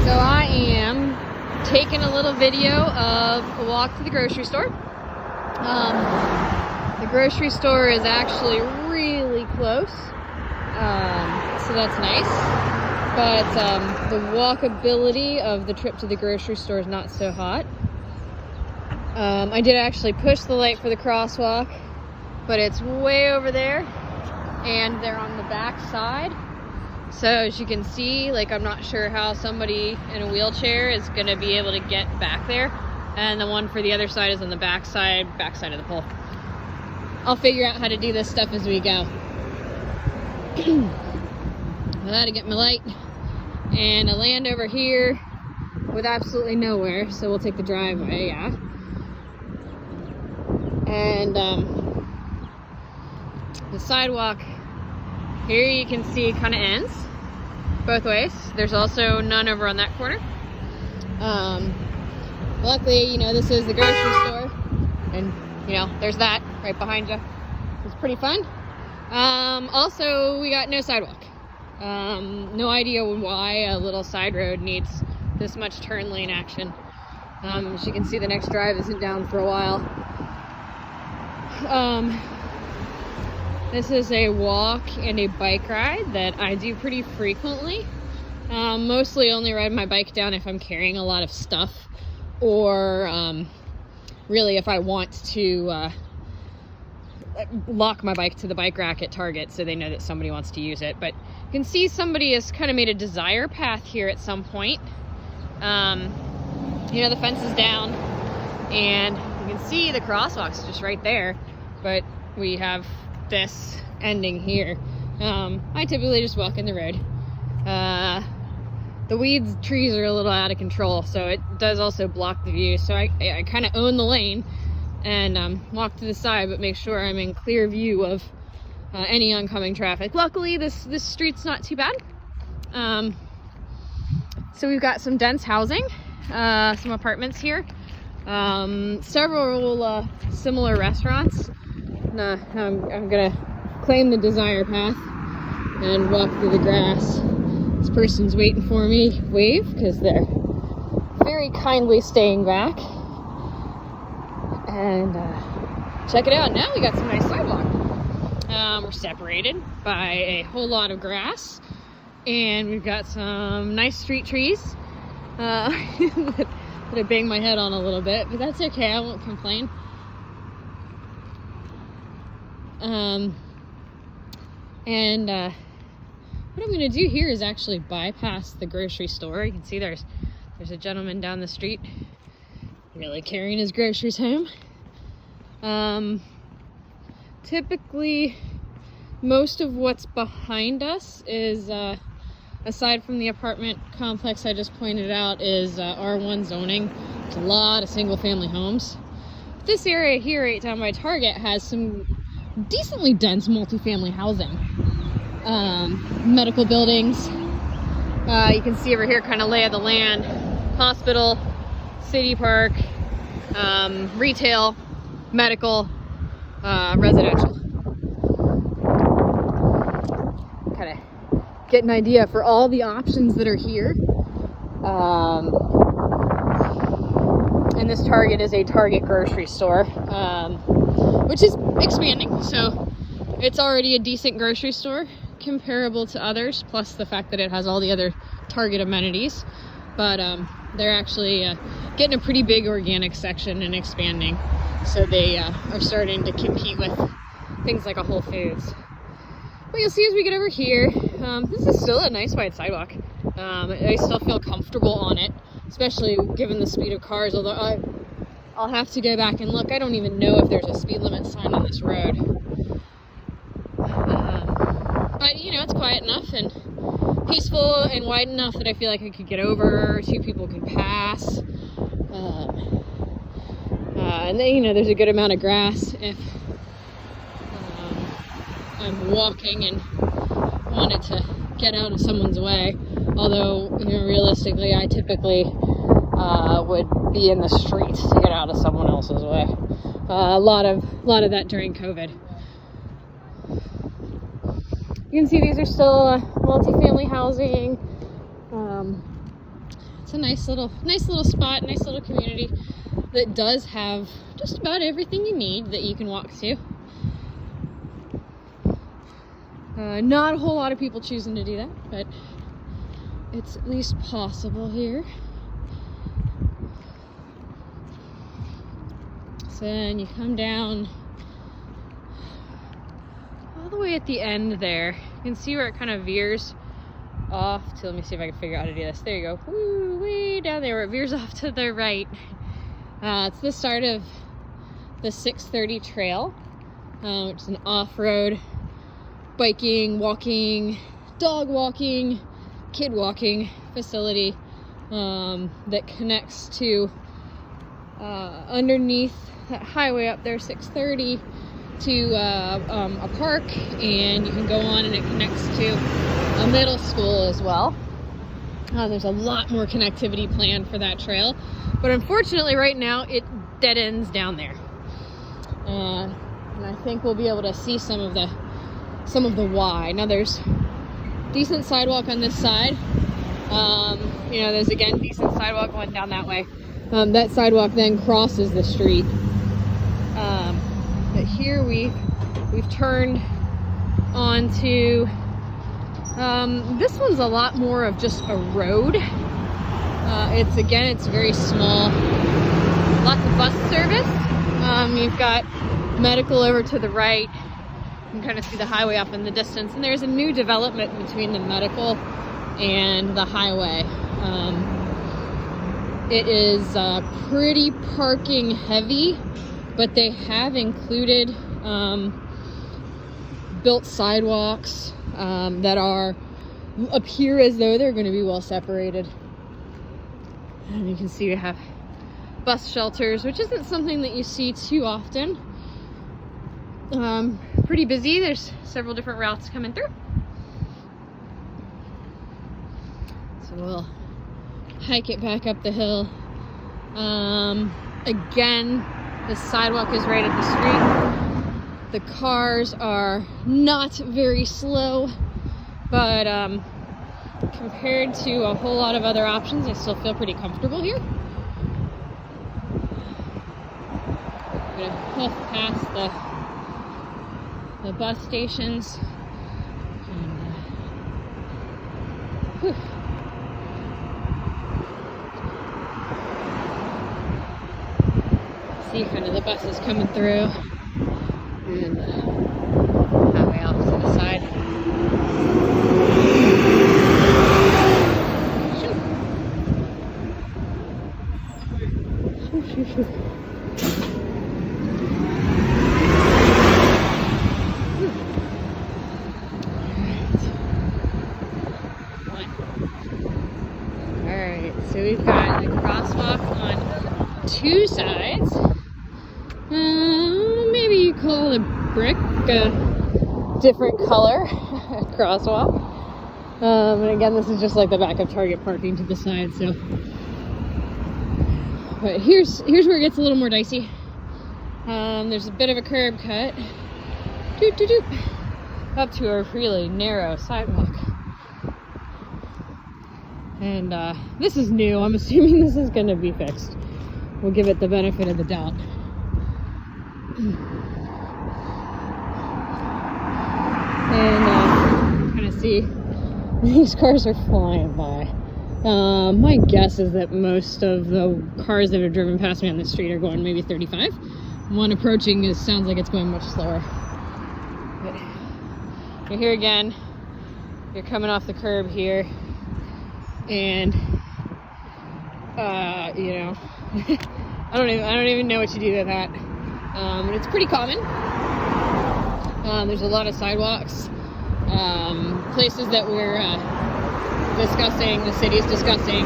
So I am taking a little video of a walk to the grocery store. The grocery store is actually really close, so that's nice. But the walkability of the trip to the grocery store is not so hot. I did actually push the light for the crosswalk, but it's way over there, and they're on the back side. So as you can see, like, I'm not sure how somebody in a wheelchair is going to be able to get back there. And the one for the other side is on the back side of the pole. I'll figure out how to do this stuff as we go. I had to get my light, and I land over here with absolutely nowhere, so we'll take the driveway, yeah. And the sidewalk here, you can see, kind of ends both ways. There's also none over on that corner. Luckily, you know, this is the grocery store, and you know, there's that right behind you. It's pretty fun. Also, we got no sidewalk. No idea why a little side road needs this much turn lane action. As you can see, the next drive isn't down for a while. This is a walk and a bike ride that I do pretty frequently. Mostly only ride my bike down if I'm carrying a lot of stuff, or really if I want to lock my bike to the bike rack at Target so they know that somebody wants to use it. But you can see somebody has kind of made a desire path here at some point. You know, the fence is down, and you can see the crosswalk's just right there, but we have this ending here. I typically just walk in the road. The trees are a little out of control, so it does also block the view. So I kind of own the lane and walk to the side, but make sure I'm in clear view of any oncoming traffic. Luckily, this street's not too bad. So we've got some dense housing, some apartments here, several similar restaurants. I'm gonna claim the desire path and walk through the grass. This person's waiting for me. Wave, because they're very kindly staying back. And check it out. Now we got some nice sidewalk. We're separated by a whole lot of grass, and we've got some nice street trees that I banged my head on a little bit, but that's okay. I won't complain. What I'm going to do here is actually bypass the grocery store. You can see there's a gentleman down the street really carrying his groceries home. Typically, most of what's behind us is, aside from the apartment complex I just pointed out, is R1 zoning. There's a lot of single-family homes. This area here, right down by Target, has some decently dense multifamily housing. Medical buildings. You can see over here, kind of lay of the land. Hospital, city park, retail, medical, residential. Kind of get an idea for all the options that are here. And this Target is a Target grocery store, which is expanding, so it's already a decent grocery store comparable to others, plus the fact that it has all the other Target amenities. But they're actually getting a pretty big organic section and expanding, so they are starting to compete with things like a Whole Foods. But you'll see as we get over here, this is still a nice wide sidewalk. I still feel comfortable on it, especially given the speed of cars, although I'll have to go back and look. I don't even know if there's a speed limit sign on this road. But, you know, it's quiet enough and peaceful and wide enough that I feel like I could get over, two people can pass. And then, you know, there's a good amount of grass if I'm walking and wanted to get out of someone's way. Although, you know, realistically, I typically would be in the street to get out of someone else's way. A lot of that during COVID. You can see these are still multifamily housing. it's a nice little spot, nice little community that does have just about everything you need that you can walk to. Not a whole lot of people choosing to do that, but it's at least possible here. So then you come down all the way at the end there. You can see where it kind of veers off to, let me see if I can figure out how to do this. There you go. Woo, way down there where it veers off to the right. It's the start of the 630 trail, which is an off-road biking, walking, dog walking, kid walking facility that connects to underneath that highway up there, 630, to a park, and you can go on and it connects to a middle school as well. There's a lot more connectivity planned for that trail, but unfortunately right now it dead ends down there. And I think we'll be able to see some of the why. Now there's decent sidewalk on this side. You know, there's again decent sidewalk going down that way. That sidewalk then crosses the street. But here we've turned onto this one's a lot more of just a road. It's very small. Lots of bus service. You've got medical over to the right. You can kind of see the highway up in the distance, and there's a new development between the medical and the highway. It is pretty parking heavy, but they have included built sidewalks that appear as though they're going to be well separated. And you can see we have bus shelters, which isn't something that you see too often. Pretty busy. There's several different routes coming through. So we'll hike it back up the hill. Again, the sidewalk is right at the street. The cars are not very slow, but compared to a whole lot of other options, I still feel pretty comfortable here. I'm gonna hoof past the bus stations. And, see kind of the buses coming through, and the highway off to the side. Shoot. Alright, so we've got the crosswalk on two sides. Maybe you call the brick a different color crosswalk. And again, this is just like the back of Target parking to the side, so. But here's where it gets a little more dicey. There's a bit of a curb cut. Up to a really narrow sidewalk. And this is new. I'm assuming this is going to be fixed. We'll give it the benefit of the doubt. And kind of see these cars are flying by. My guess is that most of the cars that have driven past me on the street are going maybe 35. One approaching sounds like it's going much slower. But you're here again. You're coming off the curb here, and you know, I don't even know what you do with that. But it's pretty common. There's a lot of sidewalks, places that we're discussing, the city's discussing.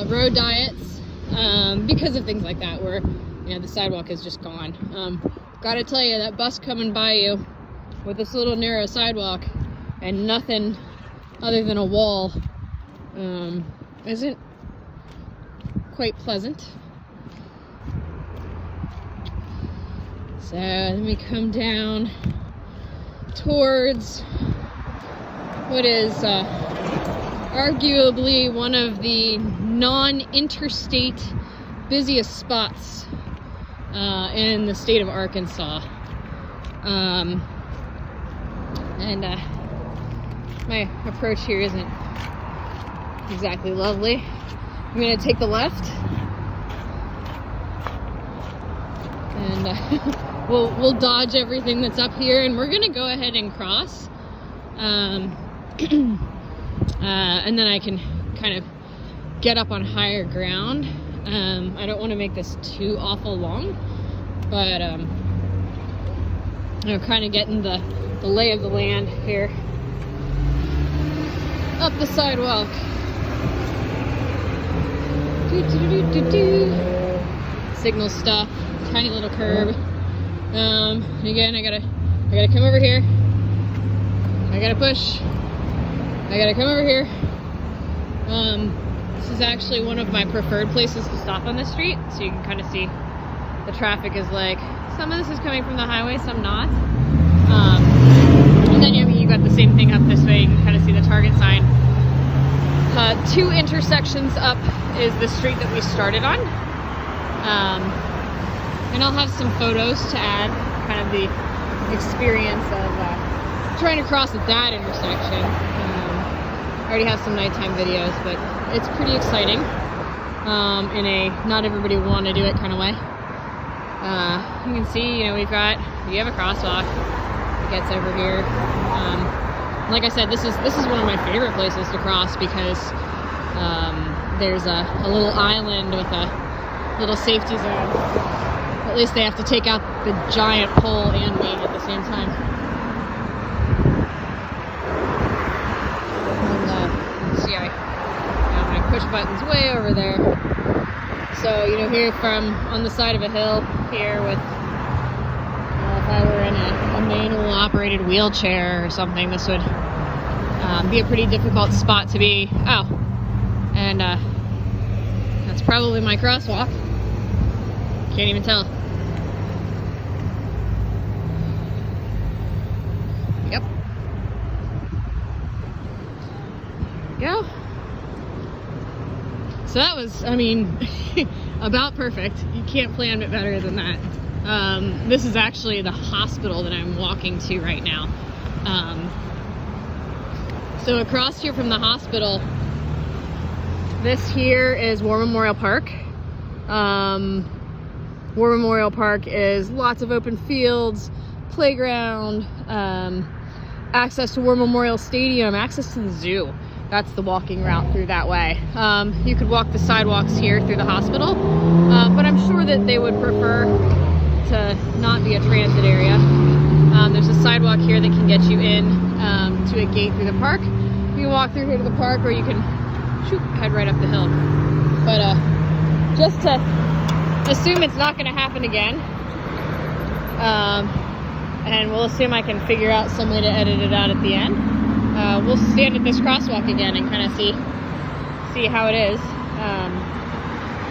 Road diets, because of things like that, where the sidewalk is just gone. Gotta tell you, that bus coming by you with this little narrow sidewalk and nothing other than a wall isn't quite pleasant. So let me come down towards what is arguably one of the non-interstate busiest spots in the state of Arkansas. My approach here isn't exactly lovely. I'm gonna take the left, and we'll dodge everything that's up here, and we're gonna go ahead and cross, and then I can kind of get up on higher ground. I don't want to make this too awful long, but kind of getting the lay of the land here up the sidewalk. Signal stuff, tiny little curb. Again, I gotta come over here. I gotta push. I gotta come over here. This is actually one of my preferred places to stop on this street, so you can kind of see the traffic is like, some of this is coming from the highway, some not. And then you got the same thing up this way. You can kind of see the Target sign. 2 intersections up is the street that we started on. And I'll have some photos to add, kind of the experience of trying to cross at that intersection. I already have some nighttime videos, but it's pretty exciting in a not everybody would want to do it kind of way. You can see, you have a crosswalk that gets over here. Like I said, this is one of my favorite places to cross because there's a little island with a little safety zone. At least they have to take out the giant pole and me at the same time. And see, my push button's way over there. So, here from on the side of a hill here with, if I were in a manual operated wheelchair or something, this would be a pretty difficult spot to be. Oh, and that's probably my crosswalk. Can't even tell. Yep. Go. So that was, about perfect. You can't plan it better than that. This is actually the hospital that I'm walking to right now. So across here from the hospital, this here is War Memorial Park. War Memorial Park is lots of open fields, playground, access to War Memorial Stadium, access to the zoo. That's the walking route through that way. You could walk the sidewalks here through the hospital, but I'm sure that they would prefer to not be a transit area. There's a sidewalk here that can get you in to a gate through the park. You can walk through here to the park, or you can head right up the hill. But just to assume it's not going to happen again, and we'll assume I can figure out some way to edit it out at the end. We'll stand at this crosswalk again and kind of see how it is.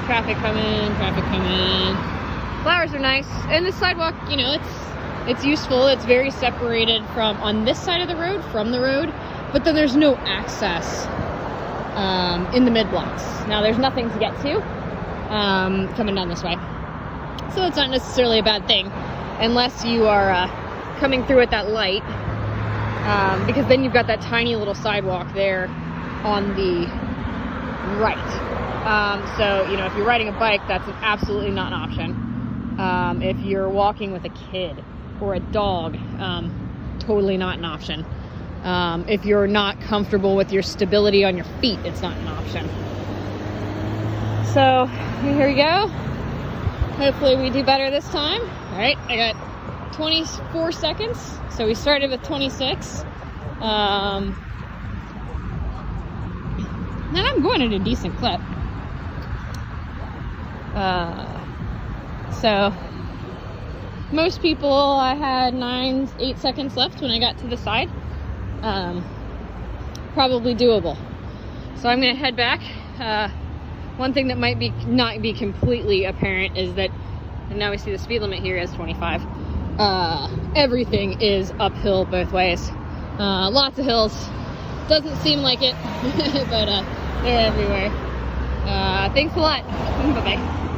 Traffic coming. Flowers are nice, and the sidewalk, it's useful. It's very separated from on this side of the road from the road, but then there's no access in the mid blocks. Now there's nothing to get to coming down this way, so it's not necessarily a bad thing unless you are coming through at that light. Because then you've got that tiny little sidewalk there on the right. So, if you're riding a bike, that's absolutely not an option. If you're walking with a kid or a dog, totally not an option. If you're not comfortable with your stability on your feet, it's not an option. So, here we go. Hopefully we do better this time. All right, I got 24 seconds. So we started with 26. And I'm going at a decent clip. So most people, I had 8 seconds left when I got to the side. Probably doable. So I'm going to head back. One thing that might not be completely apparent is that, and now we see the speed limit here is 25. Everything is uphill both ways. Lots of hills. Doesn't seem like it, but they're everywhere. Thanks a lot. Bye-bye.